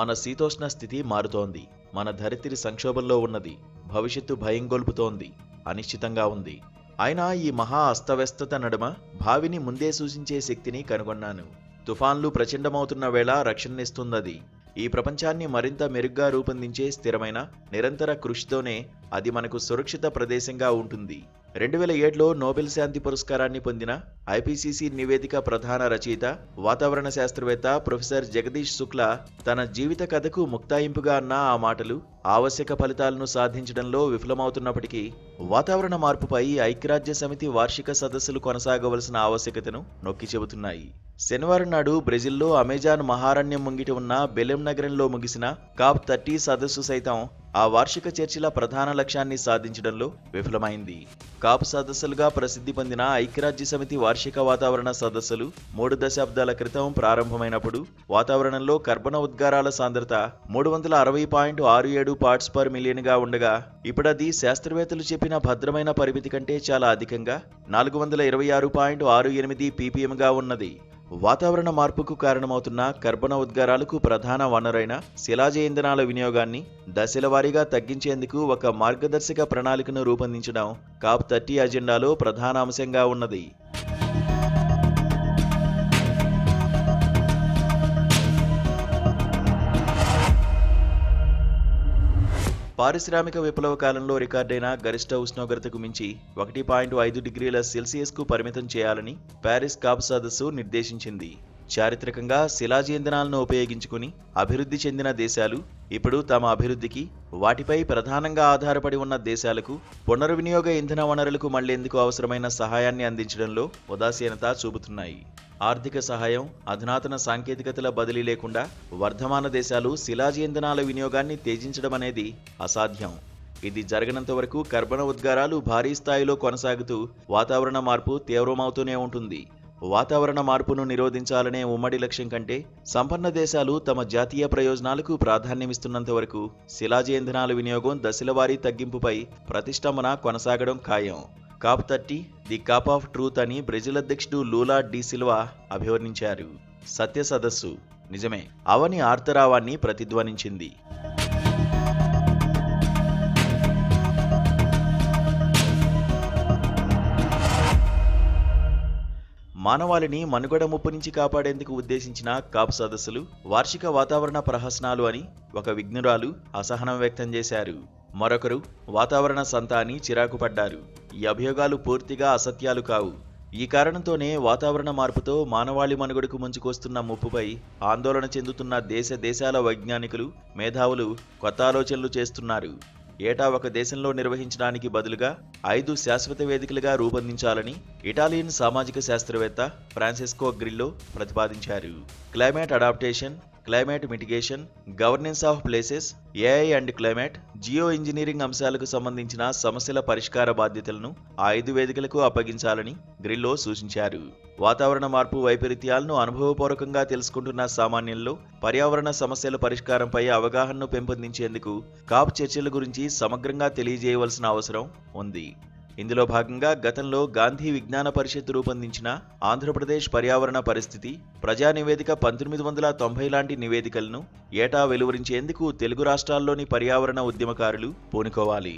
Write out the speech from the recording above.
మన శీతోష్ణ స్థితి మారుతోంది. మన ధరిత్రి సంక్షోభంలో ఉన్నది. భవిష్యత్తు భయం గొల్పుతోంది. అనిశ్చితంగా ఉంది. అయినా ఈ మహా అస్తవ్యస్తత నడుమ భావిని ముందే సూచించే శక్తిని కనుగొన్నాను. తుఫాన్లు ప్రచండమవుతున్న వేళ రక్షణనిస్తుందది. ఈ ప్రపంచాన్ని మరింత మెరుగ్గా రూపొందించే స్థిరమైన నిరంతర కృషితోనే అది మనకు సురక్షిత ప్రదేశంగా ఉంటుంది. 2007లో నోబెల్ శాంతి పురస్కారాన్ని పొందిన ఐపీసీసీ నివేదిక ప్రధాన రచయిత, వాతావరణ శాస్త్రవేత్త ప్రొఫెసర్ జగదీష్ శుక్లా తన జీవిత కథకు ముక్తాయింపుగా అన్న ఆ మాటలు ఆవశ్యక ఫలితాలను సాధించడంలో విఫలమవుతున్నప్పటికీ వాతావరణ మార్పుపై ఐక్యరాజ్య సమితి వార్షిక సదస్సులు కొనసాగవలసిన ఆవశ్యకతను నొక్కి చెబుతున్నాయి. శనివారం నాడు బ్రెజిల్లో అమెజాన్ మహారణ్యం ముంగిట ఉన్న బెలెం నగరంలో ముగిసిన COP30 సదస్సు సైతం ఆ వార్షిక చర్చల ప్రధాన లక్ష్యాన్ని సాధించడంలో విఫలమైంది. కాప్ సదస్సులుగా ప్రసిద్ధి పొందిన ఐక్యరాజ్య సమితి వార్షిక వాతావరణ సదస్సులు 3 దశాబ్దాల క్రితం ప్రారంభమైనప్పుడు వాతావరణంలో కర్బన ఉద్గారాల సాంద్రత 360.67 పార్ట్స్ పర్ మిలియన్గా ఉండగా ఇప్పుడది శాస్త్రవేత్తలు చెప్పిన భద్రమైన పరిమితి కంటే చాలా అధికంగా 426.68 ppmగా ఉన్నది. వాతావరణ మార్పుకు కారణమవుతున్న కర్బన ఉద్గారాలకు ప్రధాన వనరైన శిలాజ ఇంధనాల వినియోగాన్ని దశలవారీగా తగ్గించేందుకు ఒక మార్గదర్శక ప్రణాళికను రూపొందించడం COP30 అజెండాలో ప్రధాన అంశంగా ఉన్నది. పారిశ్రామిక విప్లవ కాలంలో రికార్డైన గరిష్ట ఉష్ణోగ్రతకు మించి 1.5 డిగ్రీల సెల్సియస్కు పరిమితం చేయాలని ప్యారిస్ కాప్ సదస్సు నిర్దేశించింది. చారిత్రకంగా శిలాజ ఇంధనాలను ఉపయోగించుకుని అభివృద్ధి చెందిన దేశాలు ఇప్పుడు తమ అభివృద్ధికి వాటిపై ప్రధానంగా ఆధారపడి ఉన్న దేశాలకు పునర్వినియోగ ఇంధన వనరులకు మళ్లేందుకు అవసరమైన సహాయాన్ని అందించడంలో ఉదాసీనత చూపుతున్నాయి. ఆర్థిక సహాయం, అధునాతన సాంకేతికతల బదిలీ లేకుండా వర్ధమాన దేశాలు శిలాజ ఇంధనాల వినియోగాన్ని త్యజించడం అనేది అసాధ్యం. ఇది జరగనంత వరకు కర్బన ఉద్గారాలు భారీ స్థాయిలో కొనసాగుతూ వాతావరణ మార్పు తీవ్రమవుతూనే ఉంటుంది. వాతావరణ మార్పును నిరోధించాలనే ఉమ్మడి లక్ష్యం కంటే సంపన్న దేశాలు తమ జాతీయ ప్రయోజనాలకు ప్రాధాన్యమిస్తున్నంత వరకు శిలాజ ఇంధనాల వినియోగం దశలవారీ తగ్గింపుపై ప్రతిష్టంభన కొనసాగడం ఖాయం. COP30 the cup of truth అని బ్రెజిల్ అధ్యక్షుడు లూలా డి సిల్వా అభివర్ణించారు. సత్య సదస్సు నిజమే అవని ఆర్తరావాన్ని ప్రతిధ్వనించింది. మానవాళిని మనుగడ ముప్పు నుంచి కాపాడేందుకు ఉద్దేశించిన కాప్ సదస్సులు వార్షిక వాతావరణ ప్రహసనాలు అని ఒక విజ్ఞురాలు అసహనం వ్యక్తం చేశారు. మరొకరు వాతావరణ సంత అని చిరాకు పడ్డారు. ఈ అభియోగాలు పూర్తిగా అసత్యాలు కావు. ఈ కారణంతోనే వాతావరణ మార్పుతో మానవాళి మనుగడకు ముంచుకొస్తున్న ముప్పుపై ఆందోళన చెందుతున్న దేశాల వైజ్ఞానికులు, మేధావులు కొత్త ఆలోచనలు చేస్తున్నారు. ఏటా ఒక దేశంలో నిర్వహించడానికి బదులుగా 5 శాశ్వత వేదికలుగా రూపొందించాలని ఇటాలియన్ సామాజిక శాస్త్రవేత్త ఫ్రాన్సిస్కో గ్రిల్లో ప్రతిపాదించారు. Climate adaptation, climate mitigation, governance of places, AI and climate, geo engineering అంశాలకు సంబంధించిన సమస్యల పరిష్కార బాధ్యతలను ఆ 5 వేదికలకు అప్పగించాలని గ్రిల్లో సూచించారు. వాతావరణ మార్పు వైపరీత్యాలను అనుభవపూర్వకంగా తెలుసుకుంటున్న సామాన్యంలో పర్యావరణ సమస్యల పరిష్కారంపై అవగాహనను పెంపొందించేందుకు కాప్ చర్చల గురించి సమగ్రంగా తెలియజేయవలసిన అవసరం ఉంది. ఇందులో భాగంగా గతంలో గాంధీ విజ్ఞాన పరిషత్ రూపొందించిన ఆంధ్రప్రదేశ్ పర్యావరణ పరిస్థితి, ప్రజా నివేదిక 1990 లాంటి నివేదికలను ఏటా వెలువరించేందుకు తెలుగు రాష్ట్రాల్లోని పర్యావరణ ఉద్యమకారులు పూనుకోవాలి.